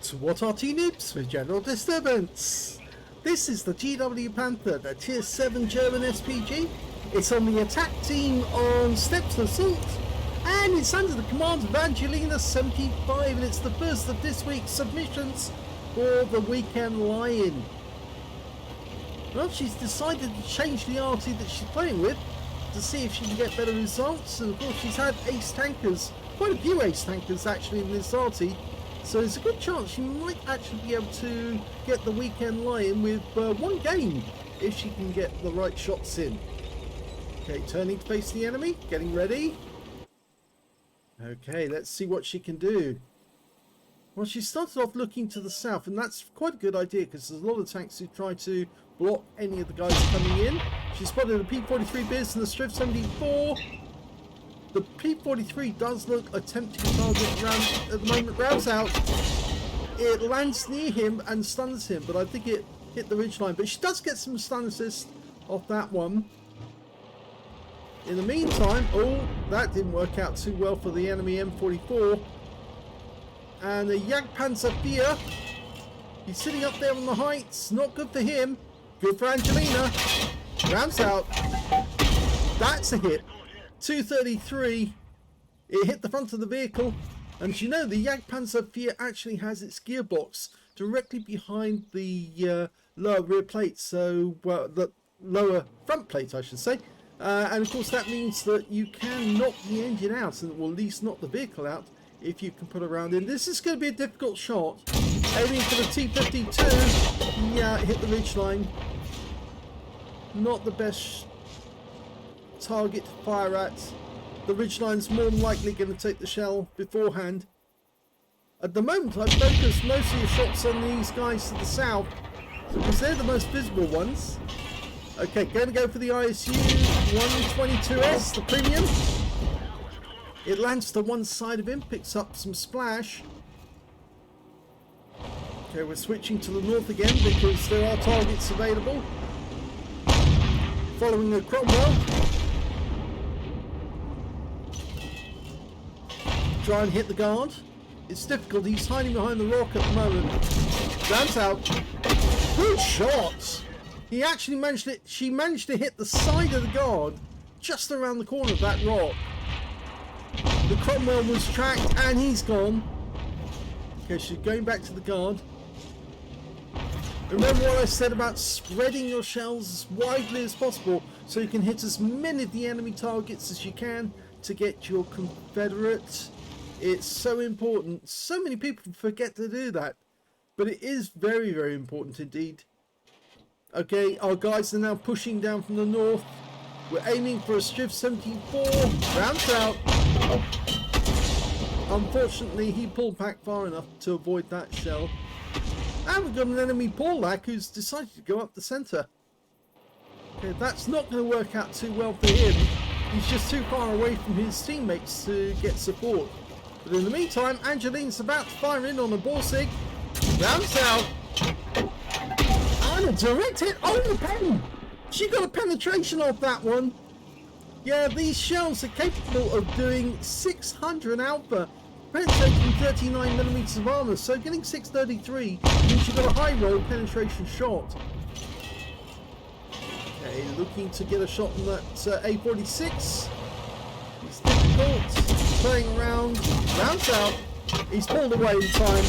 to what Arty Noobs for general disturbance. This is the GW Panther, the Tier 7 German SPG. It's on the attack team on Steps Assault, and it's under the command of Angelina75, and it's the first of this week's submissions for the Weekend Lion. Well, she's decided to change the Arty that she's playing with to see if she can get better results, and of course she's had ace tankers, quite a few ace tankers actually in this Arty. So there's a good chance she might actually be able to get the Weekend Lion with one game if she can get the right shots in. Okay, turning to face the enemy, getting ready. Okay, let's see what she can do. Well, she started off looking to the south, and that's quite a good idea because there's a lot of tanks who try to block any of the guys coming in. She spotted a P-43 Biz and the Striv 74. The P-43 does look a tempting target at the moment. Rounds out. It lands near him and stuns him, but I think it hit the ridgeline. But she does get some stun assist off that one. In the meantime, oh, that didn't work out too well for the enemy M44. And the GW Panther, he's sitting up there on the heights. Not good for him. Good for Angelina. Rounds out. That's a hit. 233. It hit the front of the vehicle, and you know the GW Panther actually has its gearbox directly behind the lower rear plate, so the lower front plate I should say, and of course that means that you can knock the engine out, and will at least knock the vehicle out if you can put a round in. This is going to be a difficult shot. Aiming for the T52. Yeah, it hit the ridgeline. Not the best target to fire at. The ridgeline's more than likely going to take the shell beforehand. At the moment I've focused most of the shots on these guys to the south because they're the most visible ones. Okay, going to go for the ISU 122S, the premium. It lands to one side of him, picks up some splash. Okay, we're switching to the north again because there are targets available. Following the Cromwell. Try and hit the guard. It's difficult. He's hiding behind the rock at the moment. Rounds out. Good shot. He actually managed it. She managed to hit the side of the guard just around the corner of that rock. The Cromwell was tracked and he's gone. Okay, she's going back to the guard. Remember what I said about spreading your shells as widely as possible so you can hit as many of the enemy targets as you can to get your Confederate. It's so important. So many people forget to do that, but it is very, very important indeed. Okay, our guys are now pushing down from the north. We're aiming for a Striv 74. Rounds out. Unfortunately, he pulled back far enough to avoid that shell. And we've got an enemy Paulak who's decided to go up the centre. Okay, that's not going to work out too well for him. He's just too far away from his teammates to get support. But in the meantime, Angelina's about to fire in on a Borsig. Rounds out. And a direct hit on the pen. She got a penetration off that one. Yeah, these shells are capable of doing 600 alpha, penetrating 39mm of armour. So getting 633 means you've got a high roll penetration shot. Okay, looking to get a shot on that A46. It's difficult. Playing around. Rounds out. He's pulled away in time.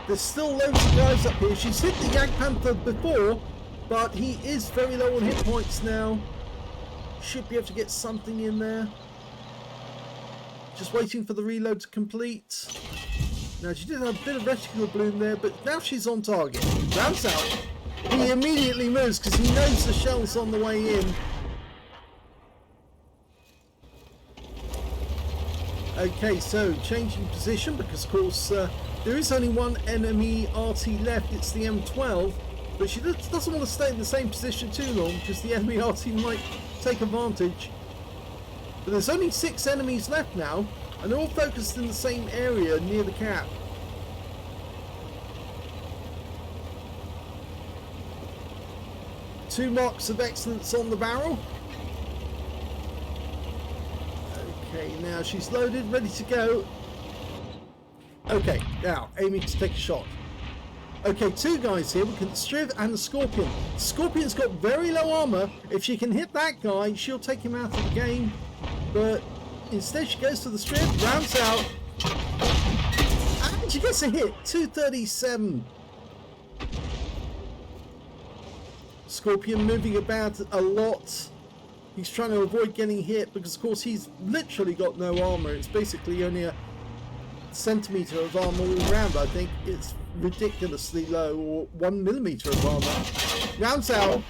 There's still loads of guys up here. She's hit the GW Panther before, but he is very low on hit points now. Should be able to get something in there. Just waiting for the reload to complete. Now she did have a bit of reticle bloom there, but now she's on target. Rounds out. He immediately moves because he knows the shell's on the way in. Okay, so changing position because of course there is only one enemy Arty left. It's the M12, but she doesn't want to stay in the same position too long because the enemy Arty might take advantage. But there's only 6 enemies left now, and they're all focused in the same area near the cap. Two marks of excellence on the barrel. Okay, now she's loaded, ready to go. Okay, now aiming to take a shot. Okay, two guys here. We can Striv and the Scorpion. Scorpion's got very low armor. If she can hit that guy, she'll take him out of the game. But instead she goes to the Striv, rounds out, and she gets a hit. 237. Scorpion moving about a lot. He's trying to avoid getting hit because, of course, he's literally got no armor. It's basically only a centimeter of armor all round. I think it's ridiculously low, or 1 millimeter of armor. Rounds out.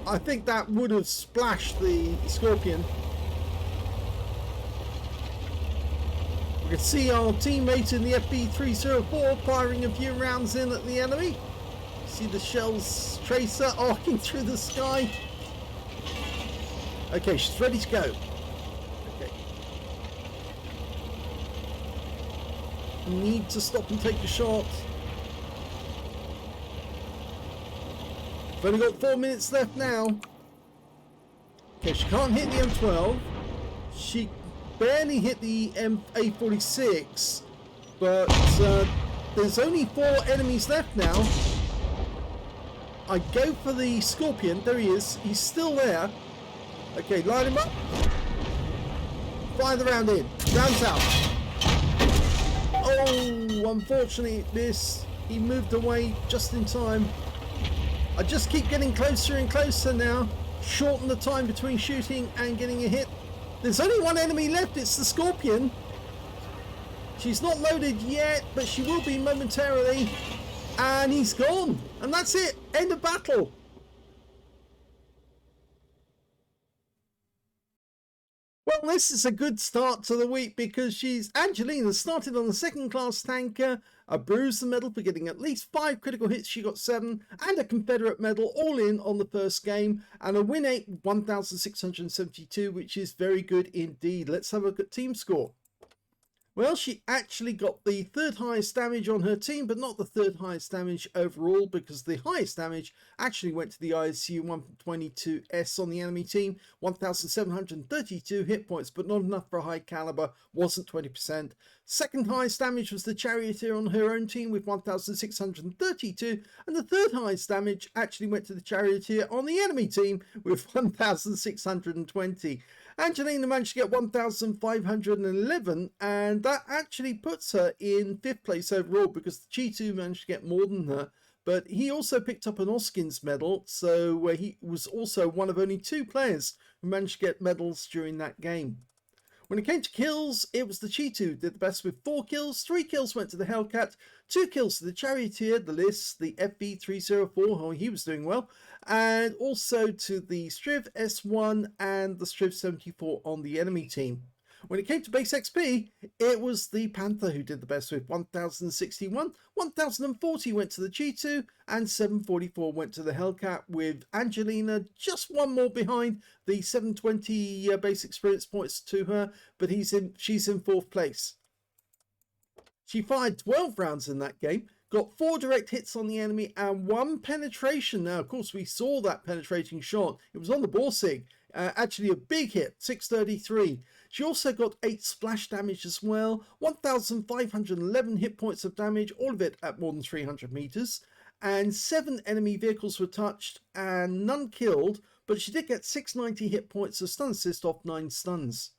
I think that would have splashed the Scorpion. We can see our teammate in the FB304 firing a few rounds in at the enemy. See the shells tracer arcing through the sky. Okay, she's ready to go. Okay. Need to stop and take a shot. We've only got 4 minutes left now. Okay, she can't hit the M12. She barely hit the A46, but there's only 4 enemies left now. I go for the Scorpion. There he is. He's still there. Okay, line him up. Fire the round in. Rounds out. Oh, unfortunately, he moved away just in time. I just keep getting closer and closer now. Shorten the time between shooting and getting a hit. There's only 1 enemy left. It's the Scorpion. She's not loaded yet, but she will be momentarily. And he's gone. And that's it. End of battle. Well, this is a good start to the week because Angelina started on the second class tanker, a bruiser medal for getting at least 5 critical hits, she got 7, and a Confederate medal all in on the first game, and a win rate 1,672, which is very good indeed. Let's have a look at team score. Well, she actually got the 3rd highest damage on her team, but not the 3rd highest damage overall, because the highest damage actually went to the ISU 122S on the enemy team, 1,732 hit points, but not enough for a high caliber, wasn't 20%. Second highest damage was the Charioteer on her own team with 1,632, and the 3rd highest damage actually went to the Charioteer on the enemy team with 1,620. Angelina managed to get 1,511, and that actually puts her in 5th place overall because the G2 managed to get more than her. But he also picked up an Oskins medal, so he was also one of only 2 players who managed to get medals during that game. When it came to kills, it was the G2 did the best with 4 kills. 3 kills went to the Hellcat, 2 kills to the Charioteer, the List, the FB304, oh, he was doing well, and also to the Striv S1 and the Striv 74 on the enemy team. When it came to base XP, it was the Panther who did the best with 1,061, 1,040 went to the G2, and 744 went to the Hellcat, with Angelina just 1 more behind, the 720 base experience points to her, but she's in 4th place. She fired 12 rounds in that game, got 4 direct hits on the enemy and 1 penetration. Now, of course, we saw that penetrating shot. It was on the Borsig. Actually a big hit, 633. She also got 8 splash damage as well, 1,511 hit points of damage, all of it at more than 300 meters, and 7 enemy vehicles were touched and none killed, but she did get 690 hit points of stun assist off 9 stuns.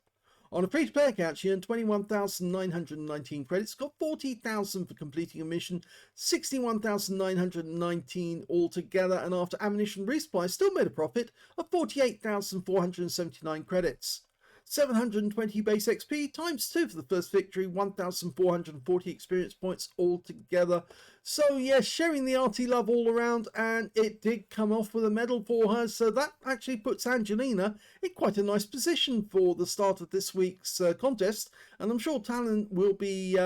On a free-to-play account, she earned 21,919 credits, got 40,000 for completing a mission, 61,919 altogether, and after ammunition resupply, still made a profit of 48,479 credits. 720 base XP times 2 for the first victory, 1,440 experience points altogether. So yes, sharing the Arty love all around, and it did come off with a medal for her, so that actually puts Angelina in quite a nice position for the start of this week's contest, and I'm sure Talon will be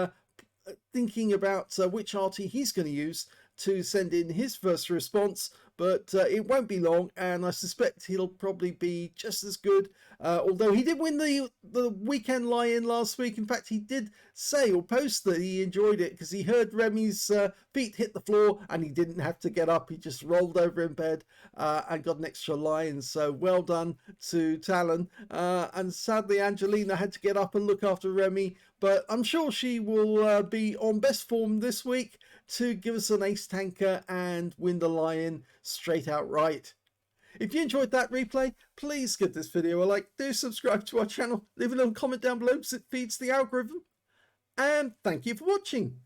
thinking about which Arty he's going to use to send in his first response, but it won't be long, and I suspect he'll probably be just as good. Although he did win the weekend lie-in last week. In fact, he did say or post that he enjoyed it because he heard Remy's feet hit the floor and he didn't have to get up. He just rolled over in bed and got an extra lie-in. So well done to Talon. And sadly, Angelina had to get up and look after Remy, but I'm sure she will be on best form this week to give us an ace tanker and win the lie-in straight outright. If you enjoyed that replay, please give this video a like, do subscribe to our channel, leave a little comment down below because it feeds the algorithm, and thank you for watching.